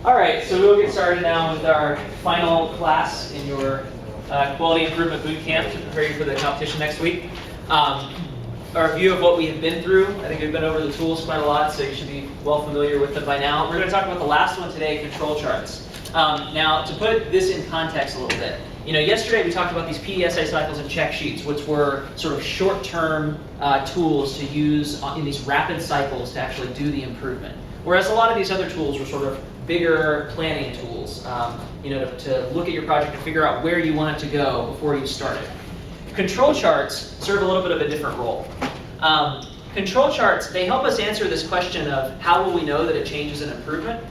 All right, so we'll get started now with our final class in your quality improvement boot camp to prepare you for the competition next week. Our review of what we have been through. I think we've been over the tools quite a lot, so you should be well familiar with them by now. We're going to talk about the last one today, control charts. Now, to put this in context a little bit, yesterday we talked about these PDSA cycles and check sheets, which were sort of short-term tools to use in these rapid cycles to actually do the improvement. Whereas a lot of these other tools were sort of bigger planning tools, to look at your project and figure out where you want it to go before you start it. Control charts serve a little bit of a different role. Control charts, they help us answer this question of how will we know that a change is an improvement?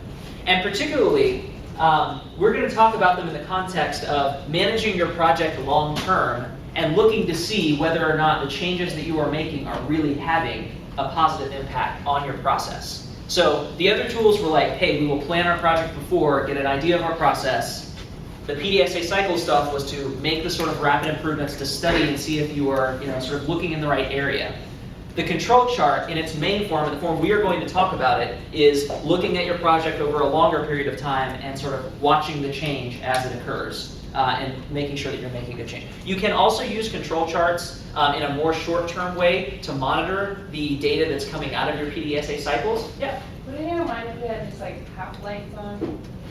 And particularly, we're going to talk about them in the context of managing your project long term and looking to see whether or not the changes that you are making are really having a positive impact on your process. So the other tools were like, hey, we will plan our project before, get an idea of our process. The PDSA cycle stuff was to make the sort of rapid improvements to study and see if you are sort of looking in the right area. The control chart, in its main form, in the form we are going to talk about it, is looking at your project over a longer period of time and sort of watching the change as it occurs and making sure that you're making a change. You can also use control charts in a more short-term way to monitor the data that's coming out of your PDSA cycles. Yeah? Would it remind if we had just like half lights on?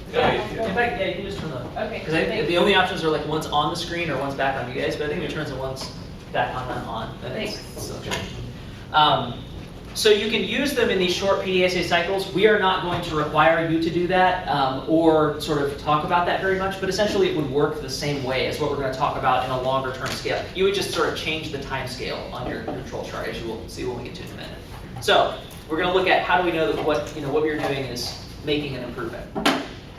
In fact, you can just turn them. Okay. Because the only options are like one's on the screen or one's back on you guys, but I think it turns the one's back on and on. Thanks. So you can use them in these short PDSA cycles. We are not going to require you to do that or sort of talk about that very much, but essentially it would work the same way as what we're going to talk about in a longer term scale. You would just sort of change the time scale on your control chart, as you will see when we get to it in a minute. So we're going to look at how do we know that what we're doing is making an improvement.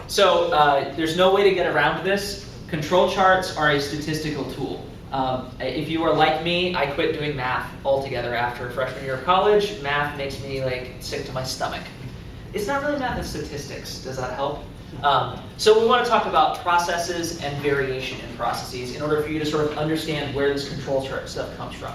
So there's no way to get around this. Control charts are a statistical tool. If you are like me, I quit doing math altogether after freshman year of college. Math makes me sick to my stomach. It's not really math, it's statistics. Does that help? So we want to talk about processes and variation in processes in order for you to sort of understand where this control chart stuff comes from.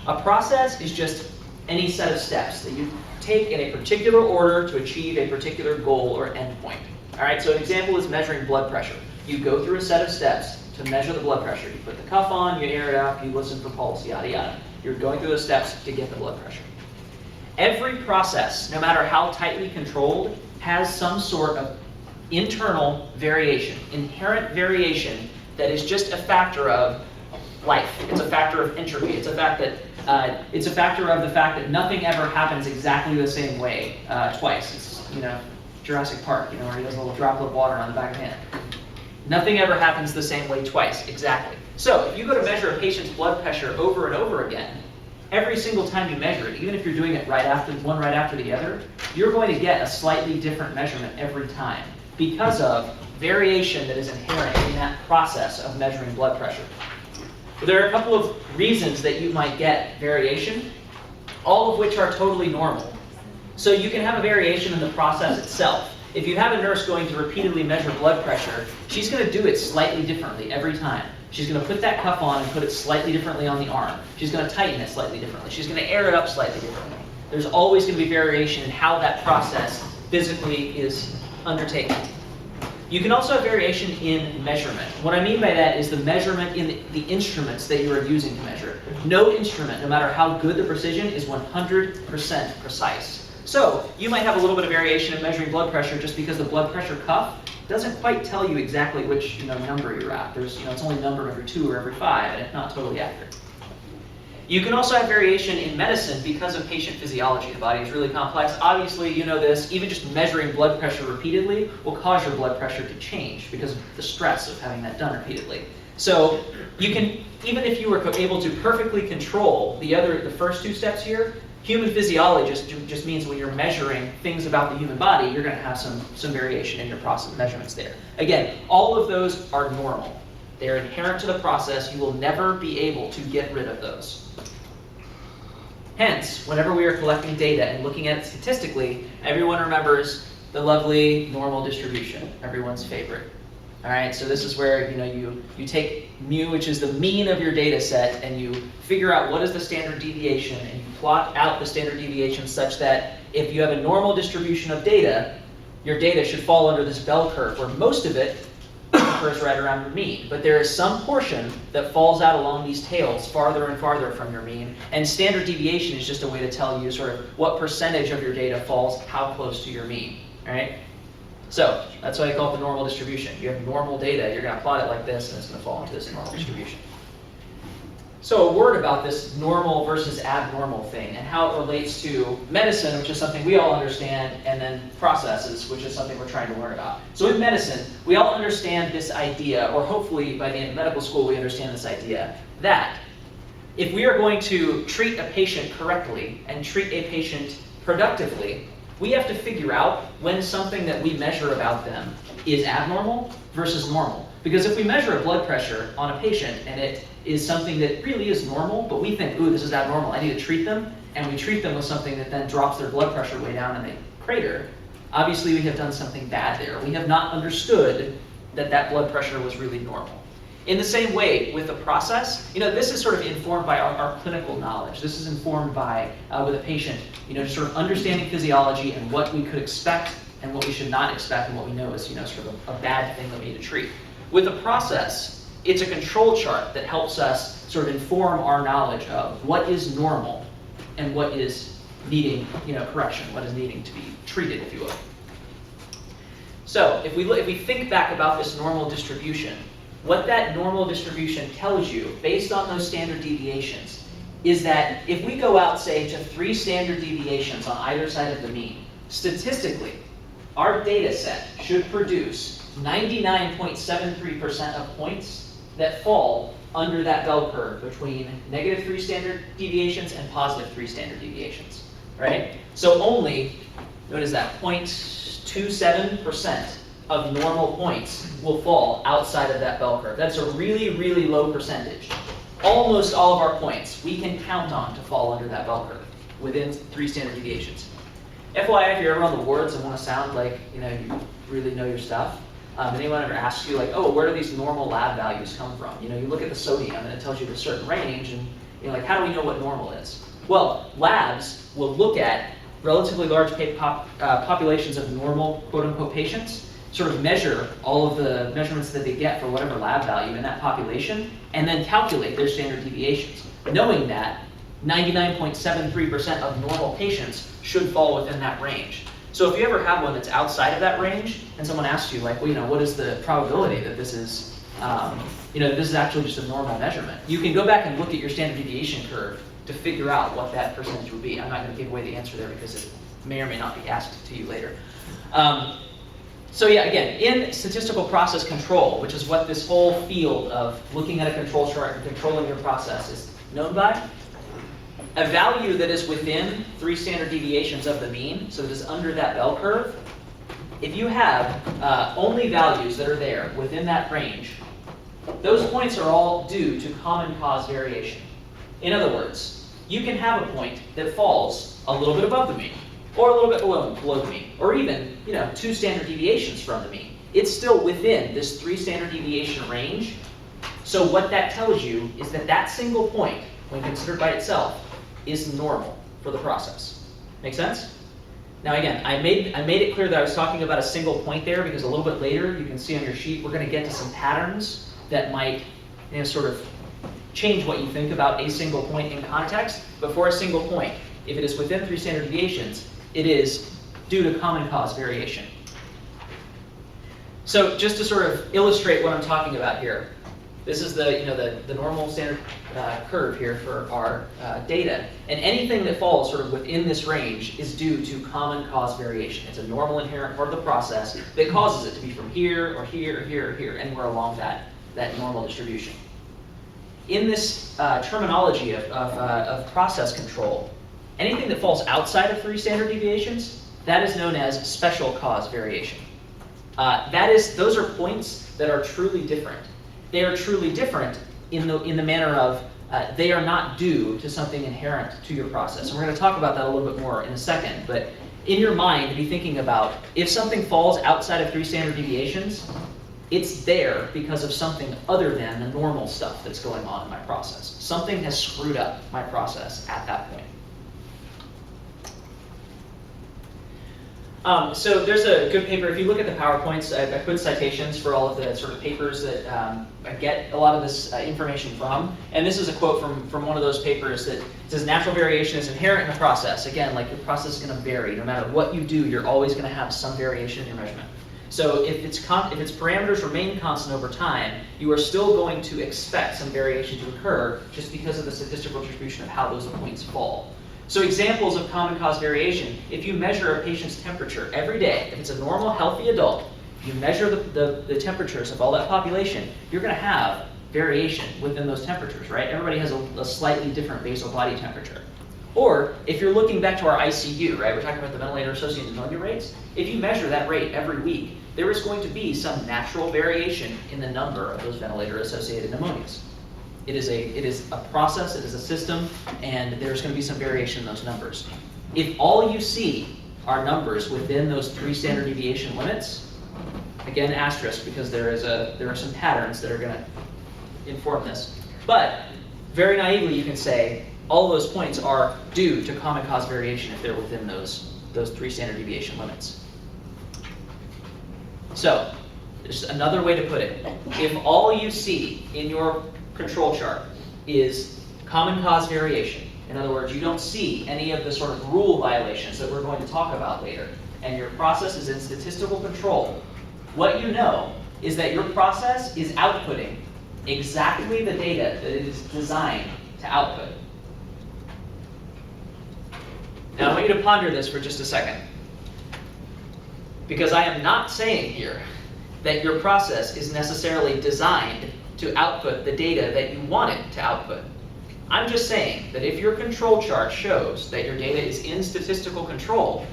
A process is just any set of steps that you take in a particular order to achieve a particular goal or endpoint. All right, so an example is measuring blood pressure. You go through a set of steps to measure the blood pressure. You put the cuff on, you air it out, you listen for pulse, yada yada. You're going through those steps to get the blood pressure. Every process, no matter how tightly controlled, has some sort of internal variation, inherent variation that is just a factor of life. It's a factor of entropy. It's a factor of the fact that nothing ever happens exactly the same way twice. It's Jurassic Park, where he has a little droplet of water on the back of his hand. Nothing ever happens the same way twice, exactly. So if you go to measure a patient's blood pressure over and over again, every single time you measure it, even if you're doing it right after the other, you're going to get a slightly different measurement every time because of variation that is inherent in that process of measuring blood pressure. There are a couple of reasons that you might get variation, all of which are totally normal. So you can have a variation in the process itself. If you have a nurse going to repeatedly measure blood pressure, she's going to do it slightly differently every time. She's going to put that cuff on and put it slightly differently on the arm. She's going to tighten it slightly differently. She's going to air it up slightly differently. There's always going to be variation in how that process physically is undertaken. You can also have variation in measurement. What I mean by that is the measurement in the instruments that you are using to measure. No instrument, no matter how good the precision, is 100% precise. So you might have a little bit of variation in measuring blood pressure just because the blood pressure cuff doesn't quite tell you exactly which number you're at. There's it's only numbered every 2 or every 5, and it's not totally accurate. You can also have variation in medicine because of patient physiology. The body is really complex. Obviously, you know this. Even just measuring blood pressure repeatedly will cause your blood pressure to change because of the stress of having that done repeatedly. So you can, even if you were able to perfectly control the first 2 steps here, human physiology just means when you're measuring things about the human body, you're going to have some variation in your process measurements there. Again, all of those are normal. They're inherent to the process. You will never be able to get rid of those. Hence, whenever we are collecting data and looking at it statistically, everyone remembers the lovely normal distribution, everyone's favorite. All right, so this is where you take mu, which is the mean of your data set, and you figure out what is the standard deviation, and you plot out the standard deviation such that if you have a normal distribution of data, your data should fall under this bell curve, where most of it occurs right around your mean. But there is some portion that falls out along these tails farther and farther from your mean. And standard deviation is just a way to tell you sort of what percentage of your data falls how close to your mean. All right? So that's why I call it the normal distribution. You have normal data, you're going to plot it like this, and it's going to fall into this normal distribution. So a word about this normal versus abnormal thing and how it relates to medicine, which is something we all understand, and then processes, which is something we're trying to learn about. So in medicine, we all understand this idea, or hopefully by the end of medical school we understand this idea, that if we are going to treat a patient correctly and treat a patient productively, we have to figure out when something that we measure about them is abnormal versus normal. Because if we measure a blood pressure on a patient and it is something that really is normal, but we think, ooh, this is abnormal, I need to treat them, and we treat them with something that then drops their blood pressure way down and they crater, obviously we have done something bad there. We have not understood that that blood pressure was really normal. In the same way, with the process, this is sort of informed by our clinical knowledge. This is informed by, with a patient, just sort of understanding physiology and what we could expect and what we should not expect and what we know is, sort of a bad thing that we need to treat. With the process, it's a control chart that helps us sort of inform our knowledge of what is normal and what is needing, correction, what is needing to be treated, if you will. So if we think back about this normal distribution, what that normal distribution tells you, based on those standard deviations, is that if we go out, say, to 3 standard deviations on either side of the mean, statistically, our data set should produce 99.73% of points that fall under that bell curve between -3 standard deviations and +3 standard deviations, right? So only, what is that, 0.27% of normal points will fall outside of that bell curve. That's a really, really low percentage. Almost all of our points we can count on to fall under that bell curve within 3 standard deviations. FYI, if you're ever on the wards and want to sound like you really know your stuff, anyone ever asks you like, oh, where do these normal lab values come from? You look at the sodium and it tells you a certain range, and like, how do we know what normal is? Well, labs will look at relatively large populations of normal, quote-unquote, patients, sort of measure all of the measurements that they get for whatever lab value in that population, and then calculate their standard deviations, knowing that 99.73% of normal patients should fall within that range. So if you ever have one that's outside of that range, and someone asks you, like, well, what is the probability that this is, this is actually just a normal measurement? You can go back and look at your standard deviation curve to figure out what that percentage would be. I'm not going to give away the answer there because it may or may not be asked to you later. So yeah, again, in statistical process control, which is what this whole field of looking at a control chart and controlling your process is known by, a value that is within 3 standard deviations of the mean, so that is under that bell curve, if you have only values that are there within that range, those points are all due to common cause variation. In other words, you can have a point that falls a little bit above the mean, or a little bit below the mean, or even 2 standard deviations from the mean. It's still within this 3 standard deviation range. So what that tells you is that that single point, when considered by itself, is normal for the process. Make sense? Now again, I made it clear that I was talking about a single point there because a little bit later, you can see on your sheet, we're going to get to some patterns that might sort of change what you think about a single point in context. But for a single point, if it is within 3 standard deviations, it is due to common cause variation. So just to sort of illustrate what I'm talking about here, this is the normal standard curve here for our data, and anything that falls sort of within this range is due to common cause variation. It's a normal inherent part of the process that causes it to be from here or here or here or here, anywhere along that normal distribution. In this terminology of process control, anything that falls outside of 3 standard deviations, that is known as special cause variation. Those are points that are truly different. They are truly different in the manner of they are not due to something inherent to your process. And we're going to talk about that a little bit more in a second. But in your mind, be thinking about if something falls outside of 3 standard deviations, it's there because of something other than the normal stuff that's going on in my process. Something has screwed up my process at that point. So there's a good paper. If you look at the PowerPoints, I put citations for all of the sort of papers that I get a lot of this information from. And this is a quote from one of those papers that says, natural variation is inherent in the process. Again, like your process is going to vary. No matter what you do, you're always going to have some variation in your measurement. So if its parameters remain constant over time, you are still going to expect some variation to occur just because of the statistical distribution of how those points fall. So examples of common cause variation, if you measure a patient's temperature every day, if it's a normal, healthy adult, you measure the temperatures of all that population, you're going to have variation within those temperatures, right? Everybody has a slightly different basal body temperature. Or if you're looking back to our ICU, right, we're talking about the ventilator-associated pneumonia rates, if you measure that rate every week, there is going to be some natural variation in the number of those ventilator-associated pneumonias. It is a process, it is a system, and there's going to be some variation in those numbers. If all you see are numbers within those 3 standard deviation limits, again asterisk because there are some patterns that are going to inform this. But very naively you can say all those points are due to common cause variation if they're within those 3 standard deviation limits. So, there's another way to put it. If all you see in your control chart is common cause variation, in other words, you don't see any of the sort of rule violations that we're going to talk about later, and your process is in statistical control, what you know is that your process is outputting exactly the data that it is designed to output. Now I want you to ponder this for just a second, because I am not saying here that your process is necessarily designed to output the data that you want it to output. I'm just saying that if your control chart shows that your data is in statistical control,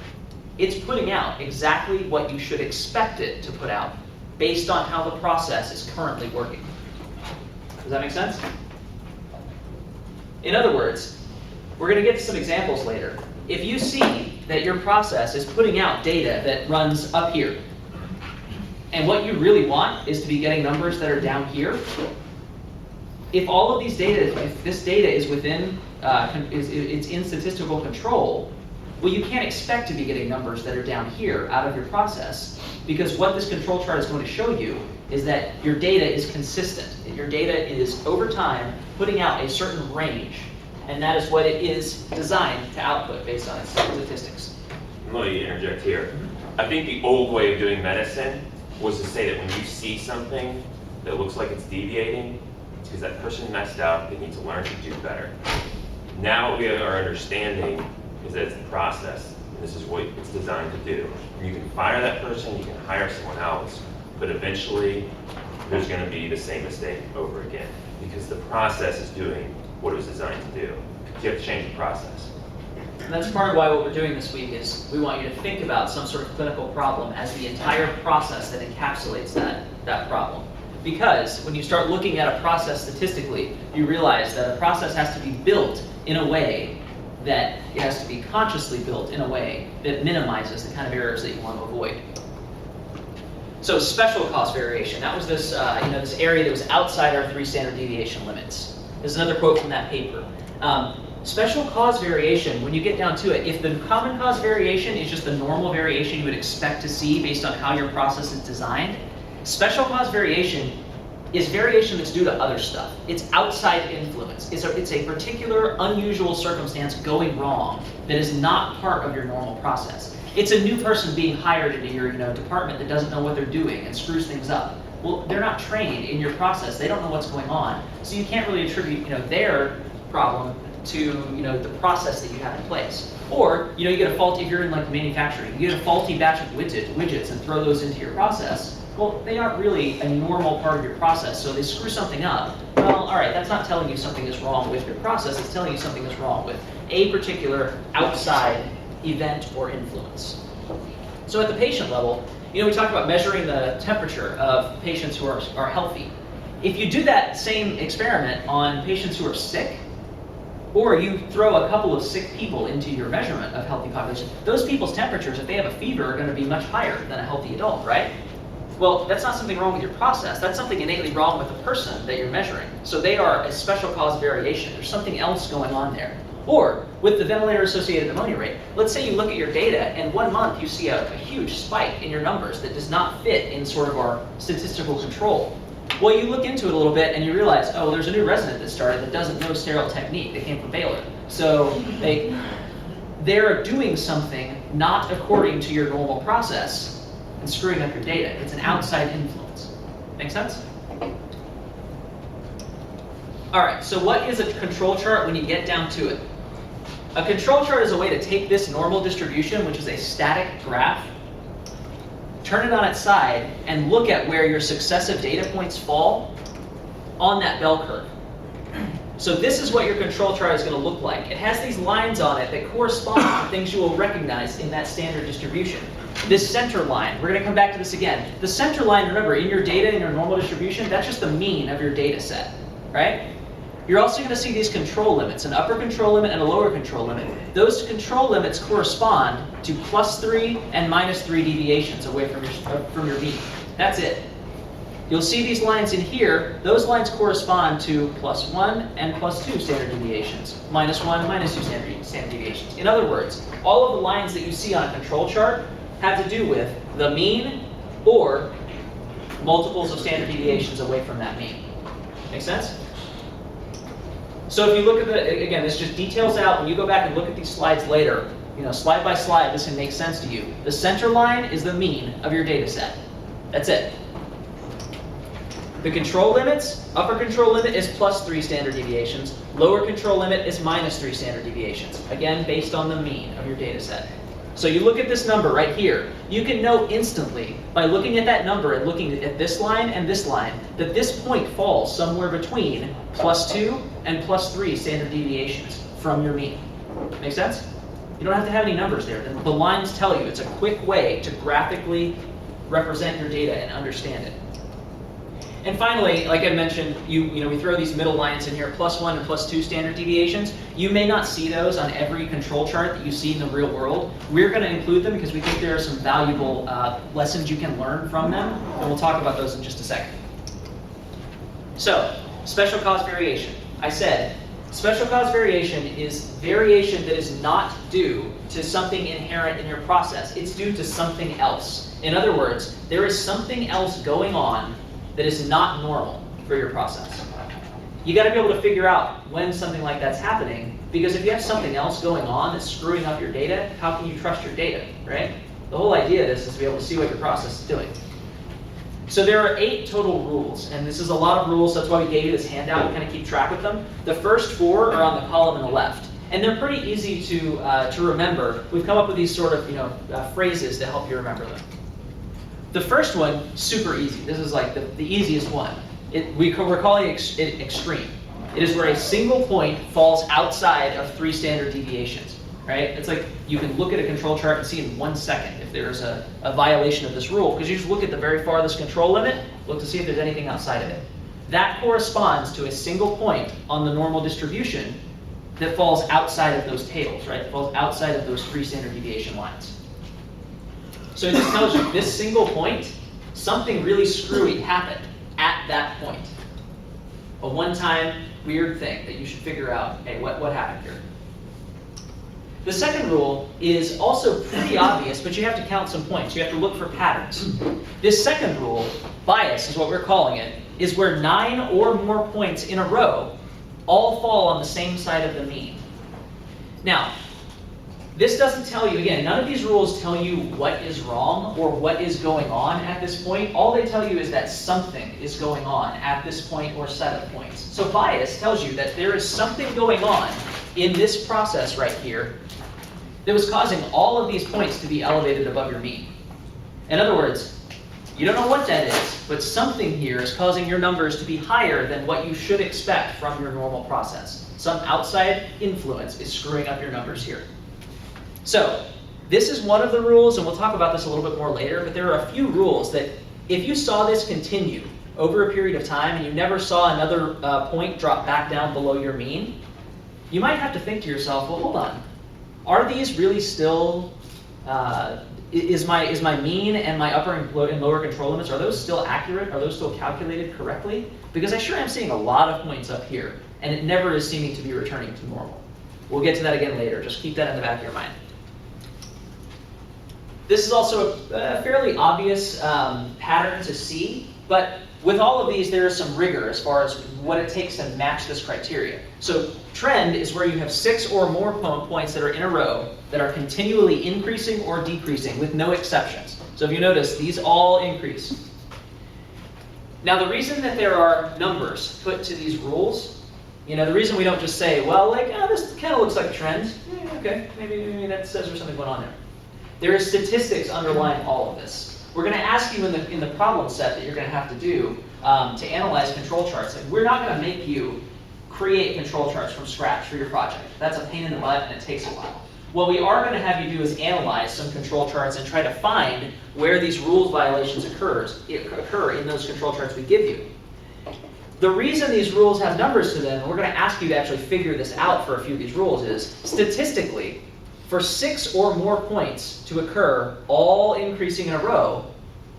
it's putting out exactly what you should expect it to put out based on how the process is currently working. Does that make sense? In other words, we're going to get to some examples later. If you see that your process is putting out data that runs up here, and what you really want is to be getting numbers that are down here, if all of these data, if this data is within, it's in statistical control, well, you can't expect to be getting numbers that are down here out of your process, because what this control chart is going to show you is that your data is consistent. Your data is, over time, putting out a certain range, and that is what it is designed to output based on its statistics. Let me interject here. I think the old way of doing medicine was to say that when you see something that looks like it's deviating, it's because that person messed up, they need to learn to do better. Now what we are understanding is that it's a process, and this is what it's designed to do. And you can fire that person, you can hire someone else, but eventually there's going to be the same mistake over again, because the process is doing what it was designed to do. So you have to change the process. And that's part of why what we're doing this week is we want you to think about some sort of clinical problem as the entire process that encapsulates that problem. Because when you start looking at a process statistically, you realize that a process has to be built in a way that it has to be consciously built in a way that minimizes the kind of errors that you want to avoid. So special cause variation, that was this, this area that was outside our 3 standard deviation limits. This is another quote from that paper. Special cause variation, when you get down to it, if the common cause variation is just the normal variation you would expect to see based on how your process is designed, special cause variation is variation that's due to other stuff. It's outside influence. It's a particular unusual circumstance going wrong that is not part of your normal process. It's a new person being hired into your department that doesn't know what they're doing and screws things up. Well, they're not trained in your process. They don't know what's going on. So you can't really attribute their problem to the process that you have in place. Or you get a faulty, if you're in like manufacturing, you get a faulty batch of widgets and throw those into your process. Well, they aren't really a normal part of your process, so they screw something up. Well, all right, that's not telling you something is wrong with your process, it's telling you something is wrong with a particular outside event or influence. So at the patient level, we talked about measuring the temperature of patients who are healthy. If you do that same experiment on patients who are sick, or you throw a couple of sick people into your measurement of healthy population, those people's temperatures, if they have a fever, are going to be much higher than a healthy adult, right? Well, that's not something wrong with your process. That's something innately wrong with the person that you're measuring. So they are a special cause variation. There's something else going on there. Or with the ventilator-associated pneumonia rate, let's say you look at your data and 1 month you see a huge spike in your numbers that does not fit in sort of our statistical control. Well, you look into it a little bit and you realize, oh, there's a new resident that started that doesn't know sterile technique. They came from Baylor. So they're doing something not according to your normal process and screwing up your data. It's an outside influence. Make sense? All right, so what is a control chart when you get down to it? A control chart is a way to take this normal distribution, which is a static graph, turn it on its side, and look at where your successive data points fall on that bell curve. So this is what your control chart is going to look like. It has these lines on it that correspond to things you will recognize in that standard distribution. This center line, we're going to come back to this again. The center line, remember, in your data, in your normal distribution, that's just the mean of your data set, right? You're also going to see these control limits, an upper control limit and a lower control limit. Those control limits correspond to +3 and -3 deviations away from your mean. That's it. You'll see these lines in here. Those lines correspond to +1 and +2 standard deviations, -1, -2 standard deviations. In other words, all of the lines that you see on a control chart have to do with the mean or multiples of standard deviations away from that mean. Make sense? So if you look at again, this just details out, when you go back and look at these slides later, slide by slide, this can make sense to you. The center line is the mean of your data set. That's it. The control limits, upper control limit is +3 standard deviations, lower control limit is -3 standard deviations, again, based on the mean of your data set. So you look at this number right here, you can know instantly by looking at that number and looking at this line and this line that this point falls somewhere between +2 and +3 standard deviations from your mean. Make sense? You don't have to have any numbers there. The lines tell you. It's a quick way to graphically represent your data and understand it. And finally, like I mentioned, we throw these middle lines in here, +1 and +2 standard deviations. You may not see those on every control chart that you see in the real world. We're going to include them because we think there are some valuable lessons you can learn from them, and we'll talk about those in just a second. So, special cause variation. I said, special cause variation is variation that is not due to something inherent in your process. It's due to something else. In other words, there is something else going on that is not normal for your process. You got to be able to figure out when something like that's happening, because if you have something else going on that's screwing up your data, how can you trust your data, right? The whole idea of this is to be able to see what your process is doing. So there are 8 total rules, and this is a lot of rules, that's why we gave you this handout to kind of keep track of them. The first 4 are on the column on the left, and they're pretty easy to remember. We've come up with these sort of phrases to help you remember them. The first one, super easy. This is like the easiest one. We're calling it extreme. It is where a single point falls outside of 3 standard deviations, right? It's like you can look at a control chart and see in 1 second if there's a violation of this rule, because you just look at the very farthest control limit, look to see if there's anything outside of it. That corresponds to a single point on the normal distribution that falls outside of those tables, right? It falls outside of those 3 standard deviation lines. So it just tells you this single point, something really screwy happened at that point. A one-time weird thing that you should figure out, hey, what happened here? The second rule is also pretty obvious, but you have to count some points. You have to look for patterns. This second rule, bias is what we're calling it, is where 9 or more points in a row all fall on the same side of the mean. Now, this doesn't tell you, again, none of these rules tell you what is wrong or what is going on at this point. All they tell you is that something is going on at this point or set of points. So bias tells you that there is something going on in this process right here that was causing all of these points to be elevated above your mean. In other words, you don't know what that is, but something here is causing your numbers to be higher than what you should expect from your normal process. Some outside influence is screwing up your numbers here. So this is one of the rules, and we'll talk about this a little bit more later, but there are a few rules that if you saw this continue over a period of time and you never saw another point drop back down below your mean, you might have to think to yourself, well, hold on. Are these really still, is my mean and my upper and lower control limits, are those still accurate? Are those still calculated correctly? Because I sure am seeing a lot of points up here, and it never is seeming to be returning to normal. We'll get to that again later. Just keep that in the back of your mind. This is also a fairly obvious pattern to see, but with all of these, there is some rigor as far as what it takes to match this criteria. So trend is where you have 6 or more points that are in a row that are continually increasing or decreasing with no exceptions. So if you notice, these all increase. Now the reason that there are numbers put to these rules, the reason we don't just say, well, like, this kind of looks like a trend. Yeah, okay, maybe that says there's something going on there. There is statistics underlying all of this. We're going to ask you in the problem set that you're going to have to do to analyze control charts. Like, we're not going to make you create control charts from scratch for your project. That's a pain in the butt and it takes a while. What we are going to have you do is analyze some control charts and try to find where these rules violations occur in those control charts we give you. The reason these rules have numbers to them, and we're going to ask you to actually figure this out for a few of these rules, is statistically, for 6 or more points to occur, all increasing in a row,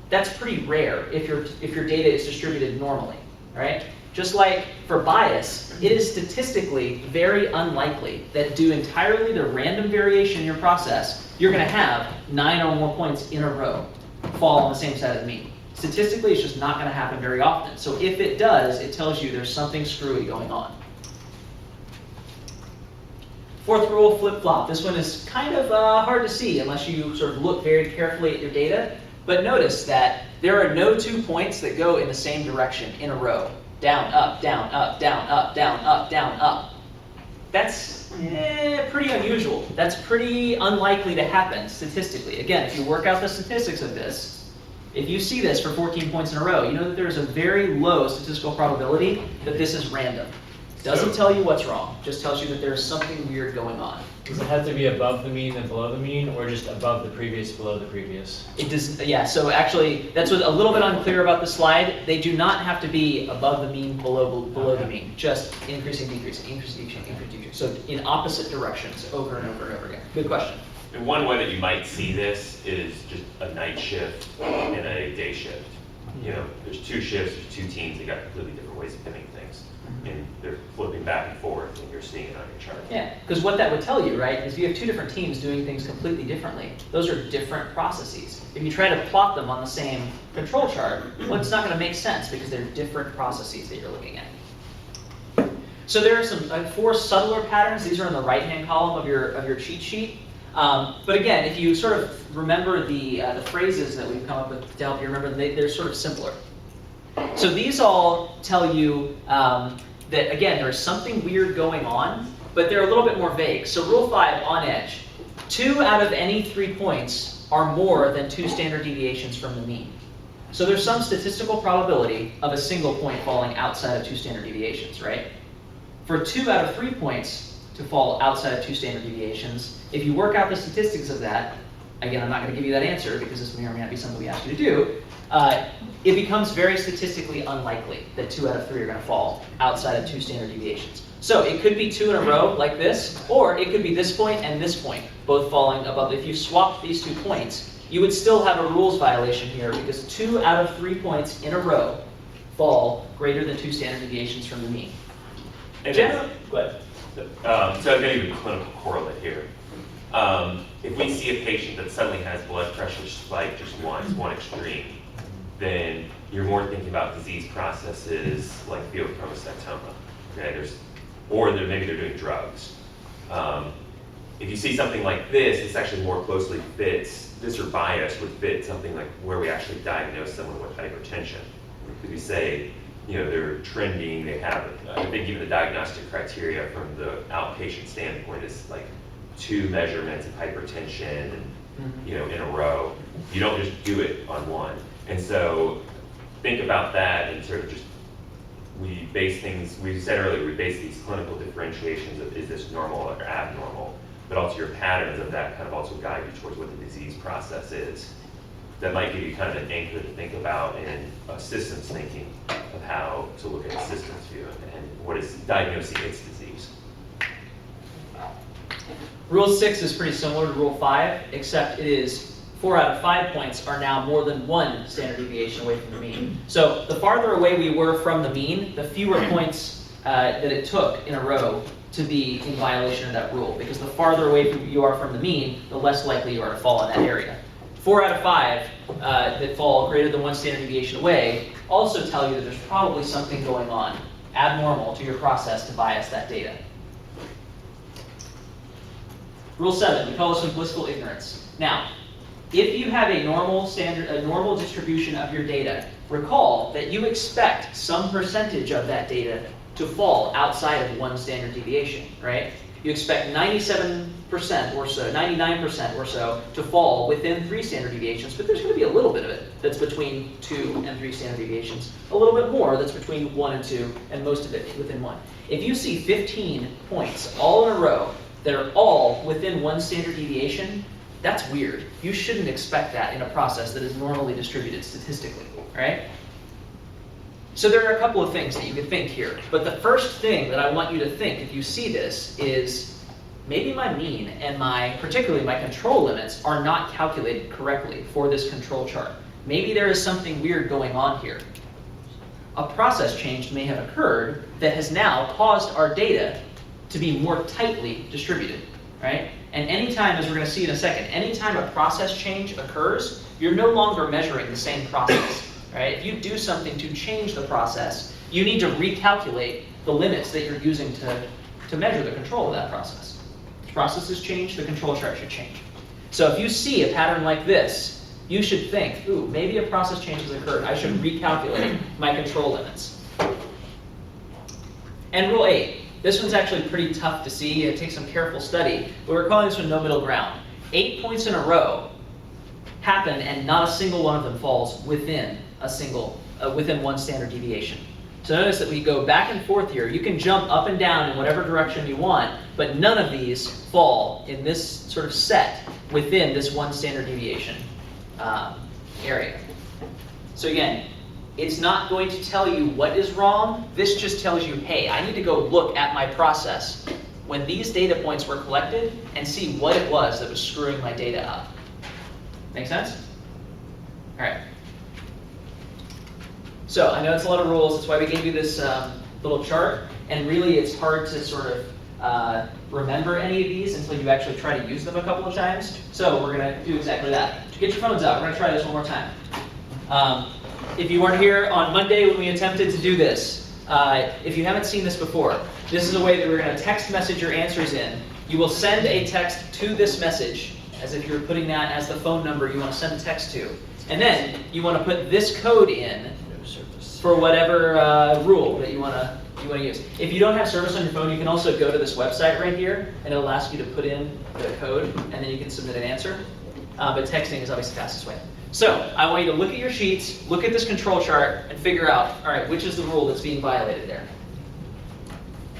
that's pretty rare if your data is distributed normally, right? Just like for bias, it is statistically very unlikely that due entirely to random variation in your process, you're going to have 9 or more points in a row fall on the same side of the mean. Statistically, it's just not going to happen very often. So if it does, it tells you there's something screwy going on. Fourth rule, flip-flop. This one is kind of hard to see unless you sort of look very carefully at your data. But notice that there are no 2 points that go in the same direction in a row. Down, up, down, up, down, up, down, up, down, up. That's pretty unusual. That's pretty unlikely to happen statistically. Again, if you work out the statistics of this, if you see this for 14 points in a row, you know that there's a very low statistical probability that this is random. Doesn't tell you what's wrong, just tells you that there's something weird going on. Does it have to be above the mean and below the mean, or just above the previous, below the previous? It does, yeah, so actually, that's what's a little bit unclear about the slide. They do not have to be above the mean, below the mean. Just increasing, decreasing, increasing, decreasing. So in opposite directions, over and over and over again. Good question. And one way that you might see this is just a night shift and a day shift. There's 2 shifts, there's 2 teams, they got completely different ways of doing things. And they're flipping back and forth, and you're seeing it on your chart. Yeah, because what that would tell you, right, is if you have 2 different teams doing things completely differently, those are different processes. If you try to plot them on the same control chart, well, it's not going to make sense because they're different processes that you're looking at. So there are some 4 subtler patterns. These are in the right-hand column of your cheat sheet. But again, if you sort of remember the phrases that we've come up with to help you remember, they're sort of simpler. So these all tell you that, again, there's something weird going on, but they're a little bit more vague. So rule 5, on edge. 2 out of any 3 points are more than 2 standard deviations from the mean. So there's some statistical probability of a single point falling outside of 2 standard deviations, right? For 2 out of 3 points to fall outside of 2 standard deviations, if you work out the statistics of that, again, I'm not going to give you that answer because this may or may not be something we ask you to do, it becomes very statistically unlikely that 2 out of 3 are going to fall outside of 2 standard deviations. So it could be 2 in a row like this, or it could be this point and this point, both falling above. If you swapped these 2 points, you would still have a rules violation here because 2 out of 3 points in a row fall greater than 2 standard deviations from the mean. Go ahead. So I'm going to give you a clinical correlate here. If we see a patient that suddenly has blood pressure spike just once, one extreme, then you're more thinking about disease processes like pheochromocytoma. Okay, maybe they're doing drugs. If you see something like this actually more closely fits, this or bias would fit something like where we actually diagnose someone with hypertension. Because we say, they're trending, they have, I think even the diagnostic criteria from the outpatient standpoint is like 2 measurements of hypertension and, in a row. You don't just do it on one. And so think about that and sort of just, we said earlier, we base these clinical differentiations of is this normal or abnormal, but also your patterns of that kind of also guide you towards what the disease process is. That might give you kind of an anchor to think about in systems thinking of how to look at a systems view and what is diagnosing its disease. Rule 6 is pretty similar to Rule 5, except it is 4 out of 5 points are now more than 1 standard deviation away from the mean. So the farther away we were from the mean, the fewer points that it took in a row to be in violation of that rule, because the farther away you are from the mean, the less likely you are to fall in that area. 4 out of 5 that fall greater than 1 standard deviation away also tell you that there's probably something going on abnormal to your process to bias that data. Rule 7, we call this one blissful ignorance. Now, if you have a normal distribution of your data, recall that you expect some percentage of that data to fall outside of 1 standard deviation, right? You expect 97% or so, 99% or so to fall within 3 standard deviations, but there's going to be a little bit of it that's between 2 and 3 standard deviations, a little bit more that's between 1 and 2, and most of it within 1. If you see 15 points all in a row that are all within 1 standard deviation, that's weird. You shouldn't expect that in a process that is normally distributed statistically, right? So there are a couple of things that you could think here. But the first thing that I want you to think if you see this is maybe my mean and particularly my control limits are not calculated correctly for this control chart. Maybe there is something weird going on here. A process change may have occurred that has now caused our data to be more tightly distributed, right? And anytime, as we're going to see in a second, anytime a process change occurs, you're no longer measuring the same process. Right? If you do something to change the process, you need to recalculate the limits that you're using to measure the control of that process. The process has changed, the control chart should change. So if you see a pattern like this, you should think, ooh, maybe a process change has occurred. I should recalculate my control limits. And rule 8. This one's actually pretty tough to see. It takes some careful study. But we're calling this one no middle ground. 8 points in a row happen, and not a single one of them falls within within 1 standard deviation. So notice that we go back and forth here. You can jump up and down in whatever direction you want, but none of these fall in this sort of set within this 1 standard deviation area. So again, it's not going to tell you what is wrong. This just tells you, hey, I need to go look at my process when these data points were collected and see what it was that was screwing my data up. Make sense? All right. So I know it's a lot of rules. That's why we gave you this little chart. And really, it's hard to sort of remember any of these until you actually try to use them a couple of times. So we're going to do exactly that. Get your phones out. We're going to try this one more time. If you weren't here on Monday when we attempted to do this, if you haven't seen this before, this is a way that we're going to text message your answers in. You will send a text to this message, as if you're putting that as the phone number you want to send a text to. And then you want to put this code in for whatever rule that you want to use. If you don't have service on your phone, you can also go to this website right here, and it'll ask you to put in the code, and then you can submit an answer. But texting is obviously the fastest way. So I want you to look at your sheets, look at this control chart, and figure out, all right, which is the rule that's being violated there.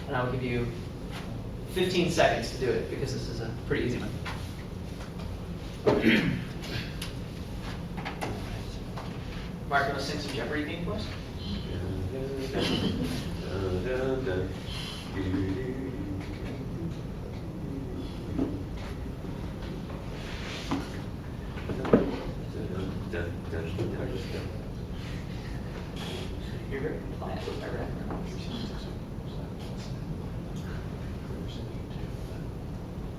And I'll give you 15 seconds to do it, because this is a pretty easy one. Mark, you want to sing some Jeopardy theme for us? You're very compliant with my recommendation.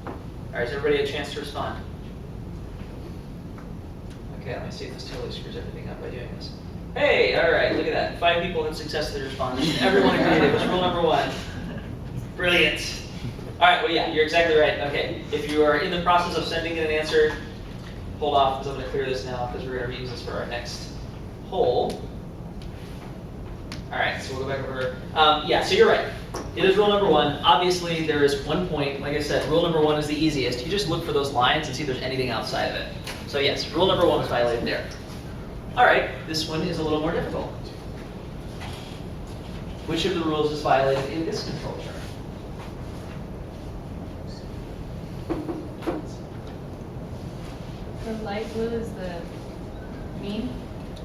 All right, has everybody a chance to respond? Okay, let me see if this totally screws everything up by doing this. Hey, all right, look at that. 5 people have successfully responded. Everyone agreed it was rule number 1. Brilliant. All right, well, yeah, you're exactly right. Okay, if you are in the process of sending in an answer, hold off, because I'm going to clear this now, because we're going to use this for our next poll. All right, so we'll go back over. Yeah, so you're right. It is rule number 1. Obviously, there is 1 point. Like I said, rule number 1 is the easiest. You just look for those lines and see if there's anything outside of it. So yes, rule number 1 is violated there. All right, this one is a little more difficult. Which of the rules is violated in this control chart? The light blue is the mean?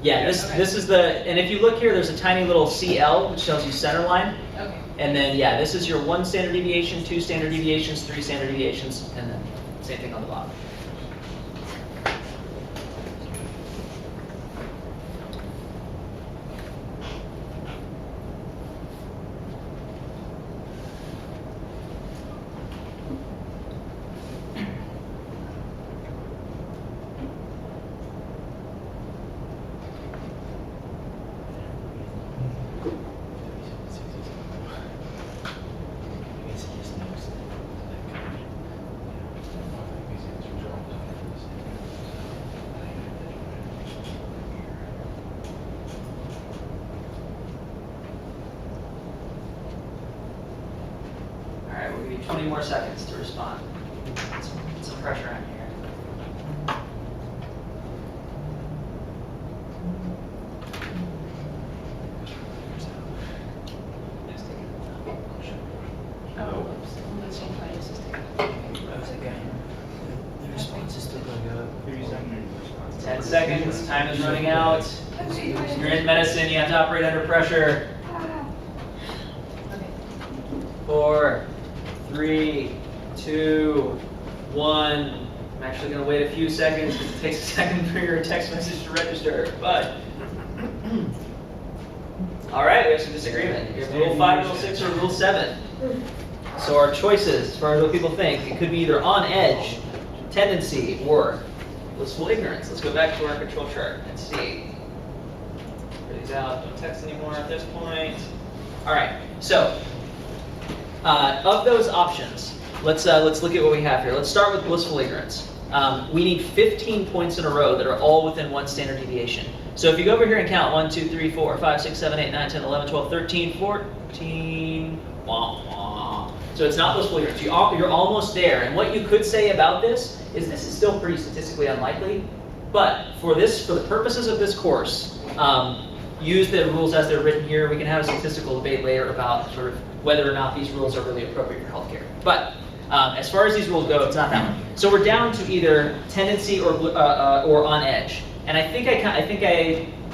Yeah, this is the, and if you look here, there's a tiny little CL, which tells you center line. Okay. And then, yeah, this is your 1 standard deviation, 2 standard deviations, 3 standard deviations, and then same thing on the bottom. you 20 more seconds to respond. Some pressure on here. Oh, oops. That's so funny. It's just a- The response is still going up. 10 seconds, time is running out. You're in medicine, you have to operate under pressure. Okay. 4, 3, 2, 1. I'm actually going to wait a few seconds because it takes a second for your text message to register. But, all right, we have some disagreement. You have Rule 5, Rule 6, or Rule 7. So our choices, as far as what people think, it could be either on edge, tendency, or blissful ignorance. Let's go back to our control chart and see. Put these out. Don't text anymore at this point. All right. So, of those options, let's look at what we have here. Let's start with blissful ignorance. We need 15 points in a row that are all within one standard deviation. So if you go over here and count 1, 2, 3, 4, 5, 6, 7, 8, 9, 10, 11, 12, 13, 14. Wah, wah. So it's not blissful ignorance. You're almost there. And what you could say about this is still pretty statistically unlikely. But for the purposes of this course, use the rules as they're written here. We can have a statistical debate later about sort of whether or not these rules are really appropriate for healthcare. But as far as these rules go, it's not that one. So we're down to either tendency or on edge. And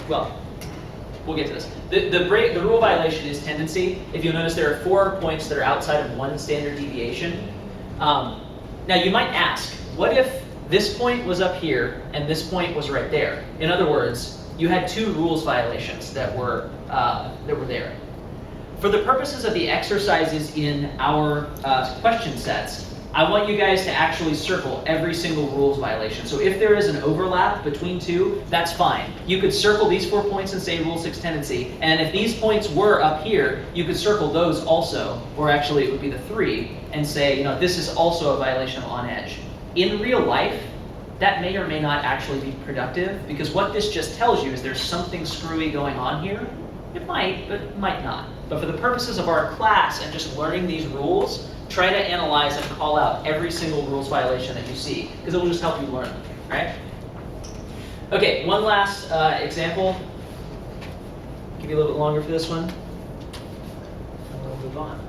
well, we'll get to this. The rule violation is tendency. If you'll notice, there are 4 points that are outside of one standard deviation. Now you might ask, what if this point was up here and this point was right there? In other words, you had 2 rules violations that were there. For the purposes of the exercises in our question sets, I want you guys to actually circle every single rules violation. So if there is an overlap between 2, that's fine. You could circle these 4 points and say Rule 6 tendency, and if these points were up here, you could circle those also, or actually it would be the 3, and say, this is also a violation of on edge. In real life, that may or may not actually be productive, because what this just tells you is there's something screwy going on here. It might, but it might not. But for the purposes of our class and just learning these rules, try to analyze and call out every single rules violation that you see, because it will just help you learn them, right? Okay, one last example. Give you a little bit longer for this one, and we'll move on.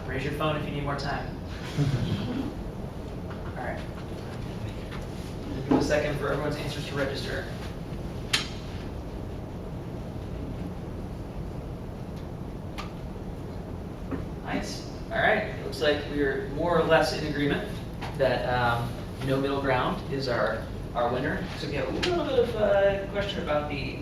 Raise your phone if you need more time. All right. Give a second for everyone's answers to register. Nice. All right. It looks like we're more or less in agreement that no middle ground is our winner. So we have a little bit of a question about the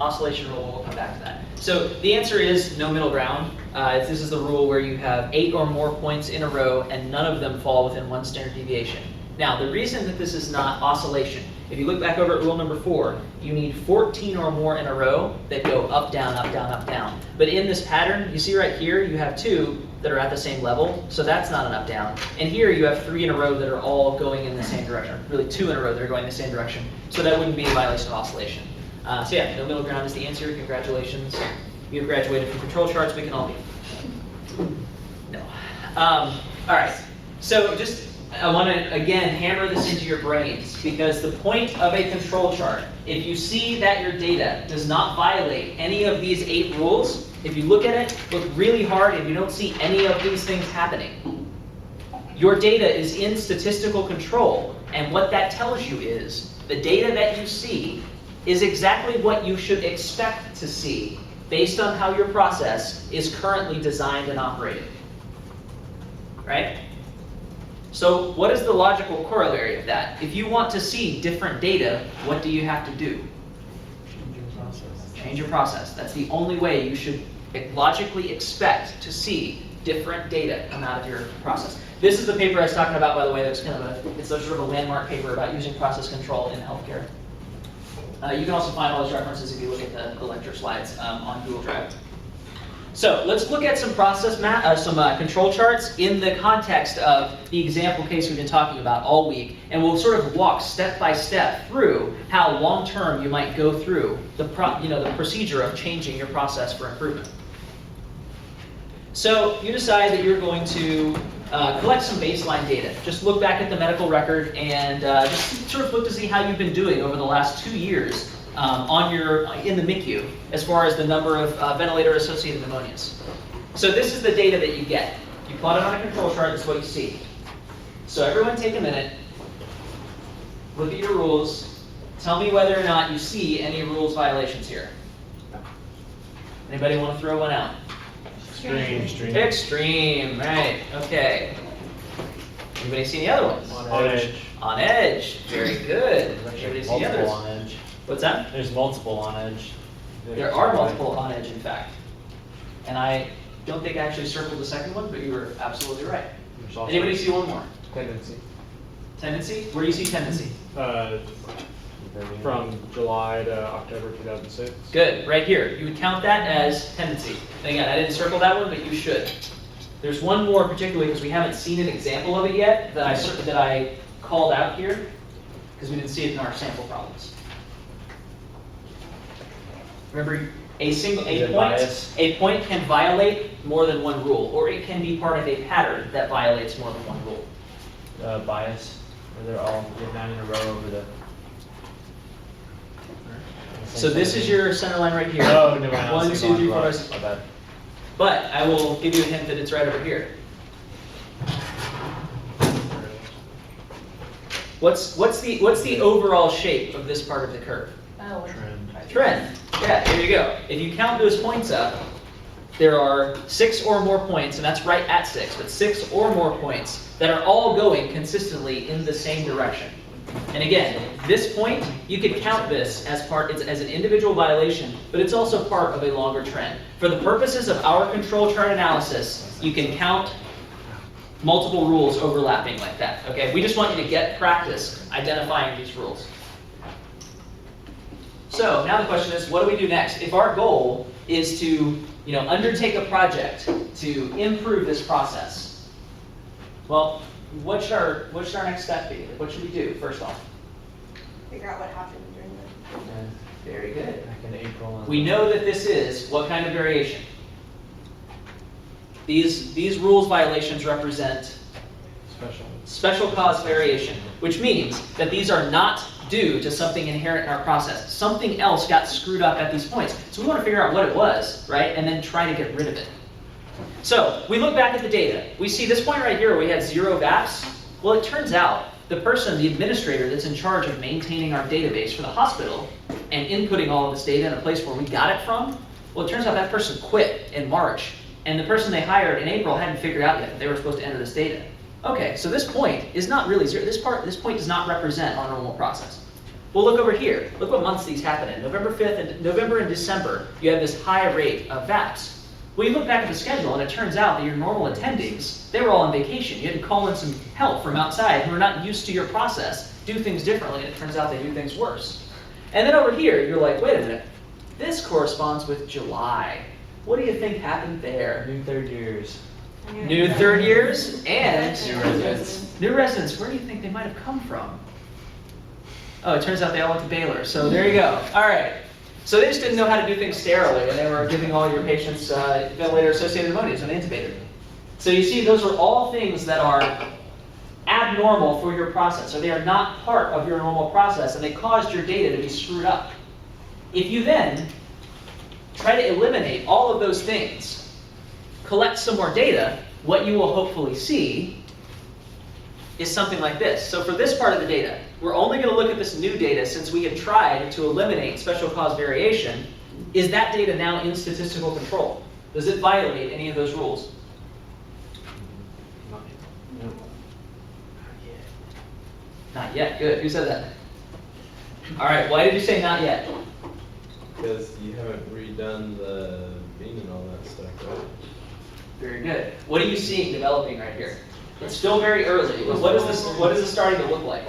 oscillation rule. We'll come back to that. So the answer is no middle ground. This is the rule where you have 8 or more points in a row and none of them fall within one standard deviation. Now, the reason that this is not oscillation, if you look back over at rule number 4, you need 14 or more in a row that go up, down, up, down, up, down. But in this pattern, you see right here, you have 2 that are at the same level, so that's not an up, down. And here you have 3 in a row that are all going in the same direction. Really 2 in a row that are going in the same direction. So that wouldn't be a violation of oscillation. So yeah, no middle ground is the answer. Congratulations. You have graduated from control charts. We can all leave. No. All right. So I want to, again, hammer this into your brains, because the point of a control chart, if you see that your data does not violate any of these 8 rules, if you look at it, look really hard, and you don't see any of these things happening, your data is in statistical control. And what that tells you is the data that you see is exactly what you should expect to see based on how your process is currently designed and operated. Right? So what is the logical corollary of that? If you want to see different data, what do you have to do? Change your process. Change your process. That's the only way you should logically expect to see different data come out of your process. This is the paper I was talking about, by the way. That's kind of it's sort of a landmark paper about using process control in healthcare. You can also find all those references if you look at the lecture slides on Google Drive. So let's look at some control charts in the context of the example case we've been talking about all week, and we'll sort of walk step by step through how long term you might go through the procedure of changing your process for improvement. So you decide that you're going to collect some baseline data. Just look back at the medical record and just sort of look to see how you've been doing over the last 2 years in the MICU as far as the number of ventilator-associated pneumonias. So this is the data that you get. You plot it on a control chart, this is what you see. So everyone take a minute, look at your rules, tell me whether or not you see any rules violations here. Anybody want to throw one out? Extreme. Extreme, right, okay. Anybody see any other ones? On edge. On edge, very good. Anybody see Multiple others? on edge. What's that? There's multiple on edge. There are multiple on edge, in fact. And I don't think I actually circled the second one, but you were absolutely right. There's also Anybody see one more? tendency. Tendency? Where do you see tendency? From July to October 2006. Good, right here. You would count that as tendency. And again, I didn't circle that one, but you should. There's one more particularly because we haven't seen an example of it yet that I called out here because we didn't see it in our sample problems. Remember, a point can violate more than one rule, or it can be part of a pattern that violates more than one rule. Bias, where they're all 9 in a row over the. So this is your center line right here. Oh, never mind. 1, 2, 3, 4, 5, 6. My bad. But I will give you a hint that it's right over here. What's the overall shape of this part of the curve? Oh, Trend. Yeah, there you go. If you count those points up, there are 6 or more points, and that's right at 6, but 6 or more points that are all going consistently in the same direction. And again, this point, you could count this as an individual violation, but it's also part of a longer trend. For the purposes of our control chart analysis, you can count multiple rules overlapping like that. Okay, we just want you to get practice identifying these rules. So now the question is, what do we do next? If our goal is to undertake a project to improve this process, well, what should our next step be? What should we do first off? figure out what happened during the. Very good. Back in April. We know that this is what kind of variation? These rules violations represent special cause variation, which means that these are not due to something inherent in our process. Something else got screwed up at these points. So we want to figure out what it was, right? And then try to get rid of it. So we look back at the data. We see this point right here where we had 0 VAPs. Well, it turns out the administrator that's in charge of maintaining our database for the hospital and inputting all of this data in a place where we got it from, well, it turns out that person quit in March. And the person they hired in April hadn't figured out yet that they were supposed to enter this data. Okay, so this point is not really 0. This point does not represent our normal process. Well, look over here. Look what months these happen in. November 5th and November and December, you have this high rate of VAPs. Well, you look back at the schedule, and it turns out that your normal attendings, they were all on vacation. You had to call in some help from outside who are not used to your process, do things differently, and it turns out they do things worse. And then over here, you're like, wait a minute. This corresponds with July. What do you think happened there? New third years. New third years and New residents. new residents. Where do you think they might have come from? Oh, it turns out they all went to Baylor. So there you go. All right. So they just didn't know how to do things sterilely, and they were giving all your patients ventilator-associated pneumonias when they intubated. So you see, those are all things that are abnormal for your process, or they are not part of your normal process, and they caused your data to be screwed up. If you then try to eliminate all of those things, collect some more data, what you will hopefully see is something like this. So for this part of the data, we're only going to look at this new data since we have tried to eliminate special cause variation, is that data now in statistical control? Does it violate any of those rules? Not yet, good. Who said that? All right, why did you say not yet? Because you haven't redone the mean and all that stuff, right? Very good. What are you seeing developing right here? It's still very early, but what is this starting to look like?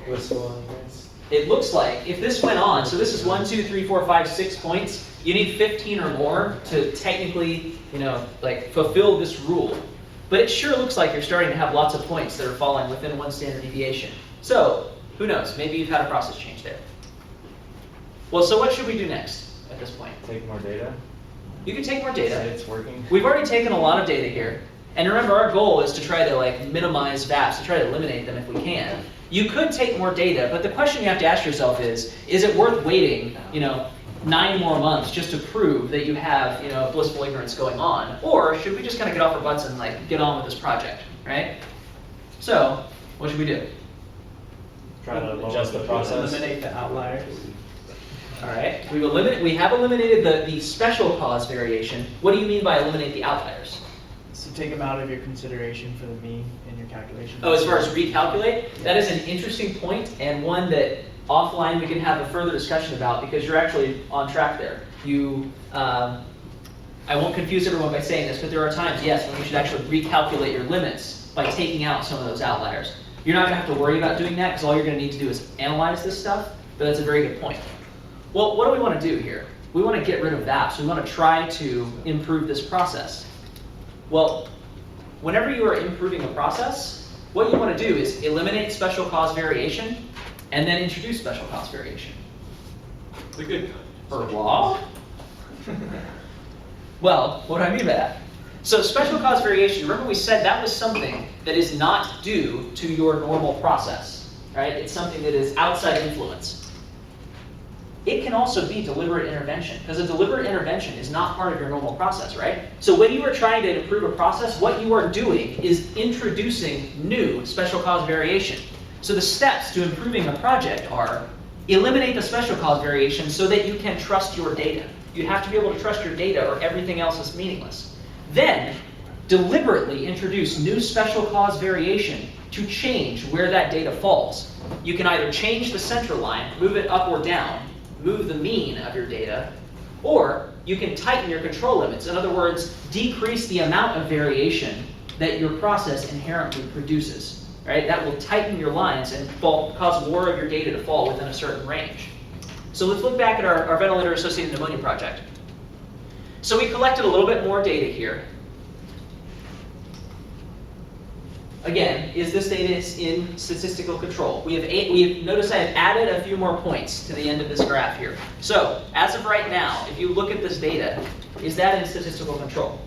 Blissful ignorance. It looks like if this went on, so this is 1, 2, 3, 4, 5, 6 points, you need 15 or more to technically, like fulfill this rule. But it sure looks like you're starting to have lots of points that are falling within one standard deviation. So, who knows? Maybe you've had a process change there. Well, so what should we do next at this point? Take more data. You can take more Say data. it's working. We've already taken a lot of data here. And remember, our goal is to try to minimize VAPs, to try to eliminate them if we can. You could take more data, but the question you have to ask yourself is it worth waiting, 9 more months just to prove that you have, blissful ignorance going on? Or should we just kind of get off our butts and get on with this project, right? So, what should we do? Try to Adjust the process. eliminate the outliers. All right, we have eliminated the special cause variation. What do you mean by eliminate the outliers? So take them out of your consideration for the mean in your calculation. Oh, as far as recalculate, that is an interesting point and one that offline we can have a further discussion about because you're actually on track there. I won't confuse everyone by saying this, but there are times, yes, when you should actually recalculate your limits by taking out some of those outliers. You're not going to have to worry about doing that because all you're going to need to do is analyze this stuff, but that's a very good point. Well, what do we want to do here? We want to get rid of that, so we want to try to improve this process. Well, whenever you are improving a process, what you want to do is eliminate special cause variation and then introduce special cause variation. The good kind. For law? Well, what do I mean by that? So special cause variation, remember we said that was something that is not due to your normal process, right? It's something that is outside influence. It can also be deliberate intervention, because a deliberate intervention is not part of your normal process, right? So when you are trying to improve a process, what you are doing is introducing new special cause variation. So the steps to improving a project are eliminate the special cause variation so that you can trust your data. You have to be able to trust your data or everything else is meaningless. Then, deliberately introduce new special cause variation to change where that data falls. You can either change the center line, move it up or down, move the mean of your data, or you can tighten your control limits. In other words, decrease the amount of variation that your process inherently produces. Right? That will tighten your lines and cause more of your data to fall within a certain range. So let's look back at our ventilator-associated pneumonia project. So we collected a little bit more data here. Again, is this data in statistical control? Notice I have added a few more points to the end of this graph here. So, as of right now, if you look at this data, is that in statistical control?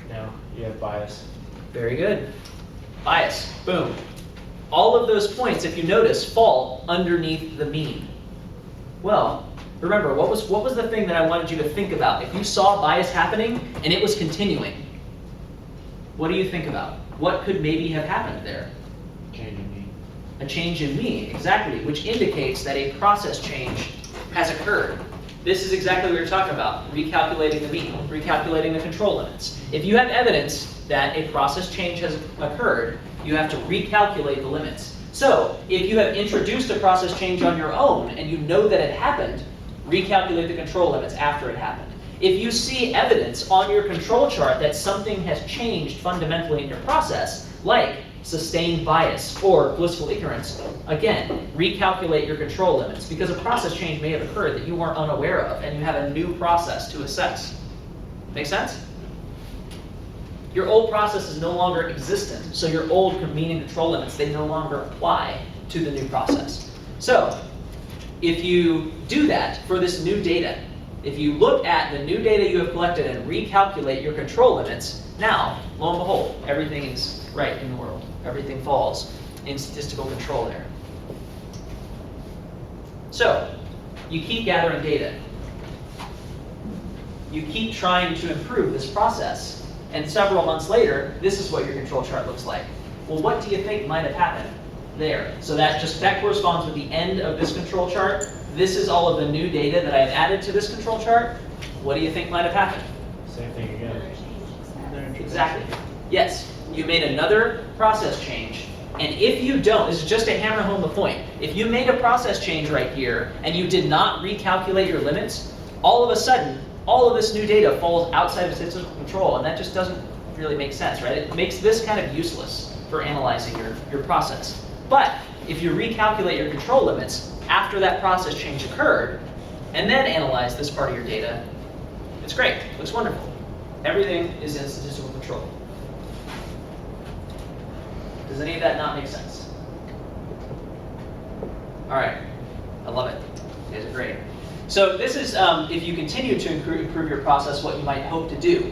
No, you have bias. Very good. Bias, boom. All of those points, if you notice, fall underneath the mean. Well, remember, what was the thing that I wanted you to think about? If you saw bias happening and it was continuing, what do you think about? What could maybe have happened there? Change in mean. A change in mean, exactly, which indicates that a process change has occurred. This is exactly what you're talking about, recalculating the mean, recalculating the control limits. If you have evidence that a process change has occurred, you have to recalculate the limits. So, if you have introduced a process change on your own and you know that it happened, recalculate the control limits after it happened. If you see evidence on your control chart that something has changed fundamentally in your process, like sustained bias or blissful ignorance, again, recalculate your control limits because a process change may have occurred that you weren't unaware of and you have a new process to assess. Make sense? Your old process is no longer existent, so your old mean and control limits, they no longer apply to the new process. So, if you do that for this new data, if you look at the new data you have collected and recalculate your control limits, now, lo and behold, everything is right in the world. Everything falls in statistical control there. So, you keep gathering data. You keep trying to improve this process. And several months later, this is what your control chart looks like. Well, what do you think might have happened? there. So that corresponds with the end of this control chart. This is all of the new data that I've added to this control chart. What do you think might have happened? Same thing again. Exactly. Yes, you made another process change. And if you don't, this is just to hammer home the point, if you made a process change right here and you did not recalculate your limits, all of a sudden, all of this new data falls outside of statistical control, and that just doesn't really make sense, right? It makes this kind of useless for analyzing your process. But if you recalculate your control limits after that process change occurred, and then analyze this part of your data, it's great, looks wonderful. Everything is in statistical control. Does any of that not make sense? All right, I love it. You guys are great. So this is, if you continue to improve your process, what you might hope to do.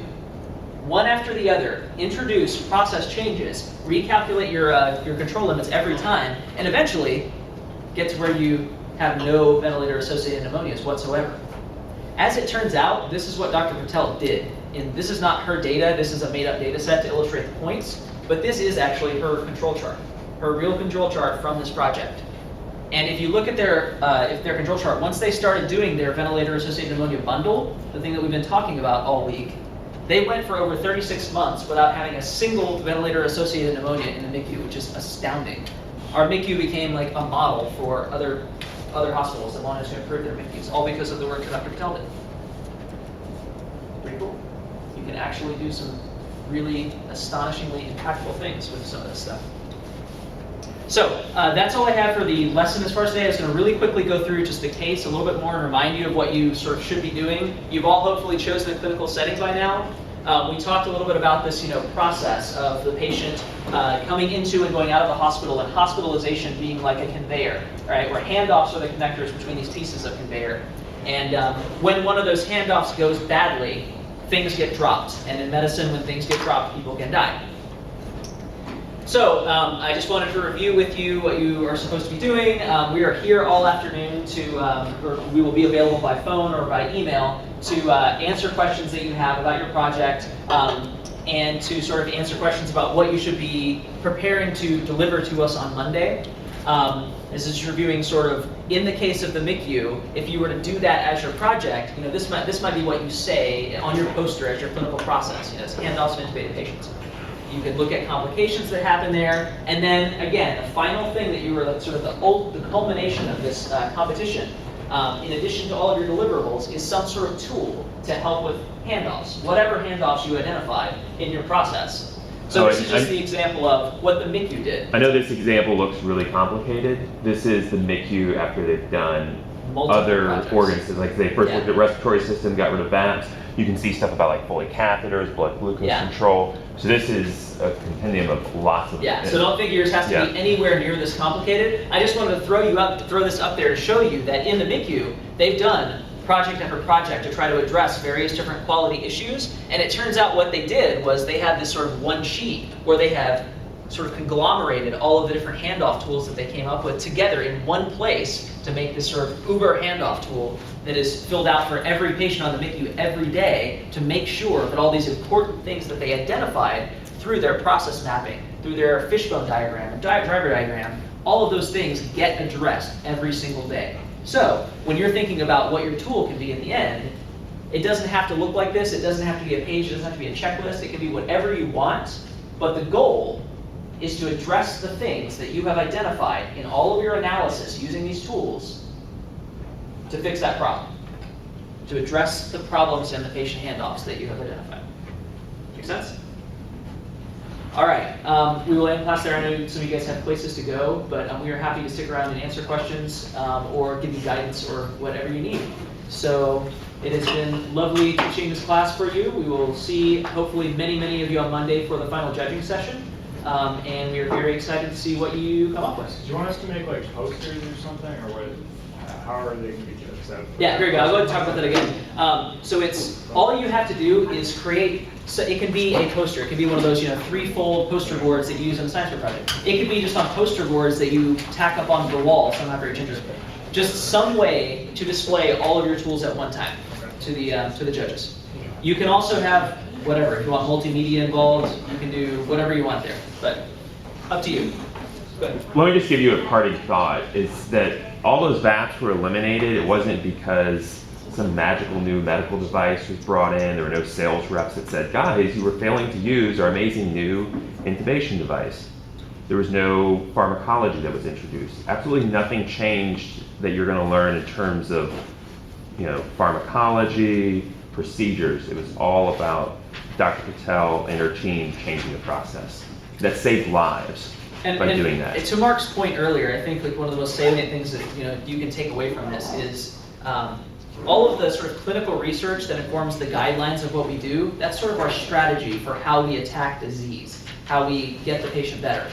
One after the other, introduce process changes, recalculate your control limits every time, and eventually get to where you have no ventilator-associated pneumonias whatsoever. As it turns out, this is what Dr. Patel did. And this is not her data, this is a made-up data set to illustrate the points, but this is actually her control chart, her real control chart from this project. And if you look at their control chart, once they started doing their ventilator-associated pneumonia bundle, the thing that we've been talking about all week, they went for over 36 months without having a single ventilator-associated pneumonia in the NICU, which is astounding. Our NICU became like a model for other hospitals that wanted to improve their NICUs, all because of the work that Dr. Patel did. Pretty cool. You can actually do some really astonishingly impactful things with some of this stuff. So that's all I have for the lesson as far as today. I was going to really quickly go through just the case a little bit more and remind you of what you sort of should be doing. You've all hopefully chosen a clinical setting by now. We talked a little bit about this, process of the patient coming into and going out of the hospital, and hospitalization being like a conveyor, right? Where handoffs are the connectors between these pieces of conveyor. And when one of those handoffs goes badly, things get dropped. And in medicine, when things get dropped, people can die. So I just wanted to review with you what you are supposed to be doing. We are here all afternoon or we will be available by phone or by email to answer questions that you have about your project and to sort of answer questions about what you should be preparing to deliver to us on Monday. This is reviewing sort of, in the case of the MICU, if you were to do that as your project, this might be what you say on your poster as your clinical process. It's handoffs of intubated patients. You could look at complications that happen there, and then again, the final thing that you were sort of the culmination of this competition, in addition to all of your deliverables, is some sort of tool to help with handoffs, whatever handoffs you identified in your process. So this is just the example of what the MICU did. I know this example looks really complicated. This is the MICU after they've done Multiple other projects. organs. Like they first looked at respiratory system, got rid of VAPs. You can see stuff about like Foley catheters, blood glucose control. So this is a compendium of lots of So don't think yours has to be anywhere near this complicated. I just wanted to throw this up there to show you that in the MICU, they've done project after project to try to address various different quality issues. And it turns out what they did was they had this sort of one sheet where they have sort of conglomerated all of the different handoff tools that they came up with together in one place to make this sort of uber handoff tool that is filled out for every patient on the MICU every day to make sure that all these important things that they identified through their process mapping, through their fishbone diagram, and driver diagram, all of those things get addressed every single day. So when you're thinking about what your tool can be at the end, it doesn't have to look like this, it doesn't have to be a page, it doesn't have to be a checklist, it can be whatever you want, but the goal is to address the things that you have identified in all of your analysis using these tools to fix that problem, to address the problems in the patient handoffs that you have identified. Make sense? All right, we will end class there. I know some of you guys have places to go, but we are happy to stick around and answer questions or give you guidance or whatever you need. So it has been lovely teaching this class for you. We will see hopefully many of you on Monday for the final judging session. And we are very excited to see what you come up with. Do you want us to make like posters or something, or what? How are they going to be judged? Yeah, very good. I'll go ahead and talk about that again. So it's all you have to do is create. So it can be a poster. It can be one of those three-fold poster boards that you use on a science fair project. It could be just on poster boards that you tack up onto the wall. So I'm not very gingerly. Just some way to display all of your tools at one time to the judges. You can also have whatever. If you want multimedia involved, you can do whatever you want there. But up to you. Good. Let me just give you a parting thought, is that all those VAPs were eliminated. It wasn't because some magical new medical device was brought in. There were no sales reps that said, guys, you were failing to use our amazing new intubation device. There was no pharmacology that was introduced. Absolutely nothing changed that you're going to learn in terms of, pharmacology, procedures. It was all about Dr. Patel and her team changing the process. That saved lives by doing that. To Mark's point earlier, I think like one of the most salient things that you can take away from this is all of the sort of clinical research that informs the guidelines of what we do. That's sort of our strategy for how we attack disease, how we get the patient better.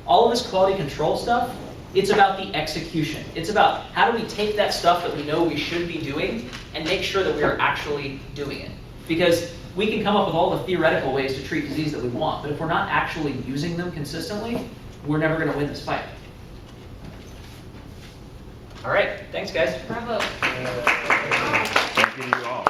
All of this quality control stuff, it's about the execution. It's about how do we take that stuff that we know we should be doing and make sure that we are actually doing it. Because we can come up with all the theoretical ways to treat disease that we want, but if we're not actually using them consistently, we're never going to win this fight. All right, thanks guys. Bravo. Thank you to you all.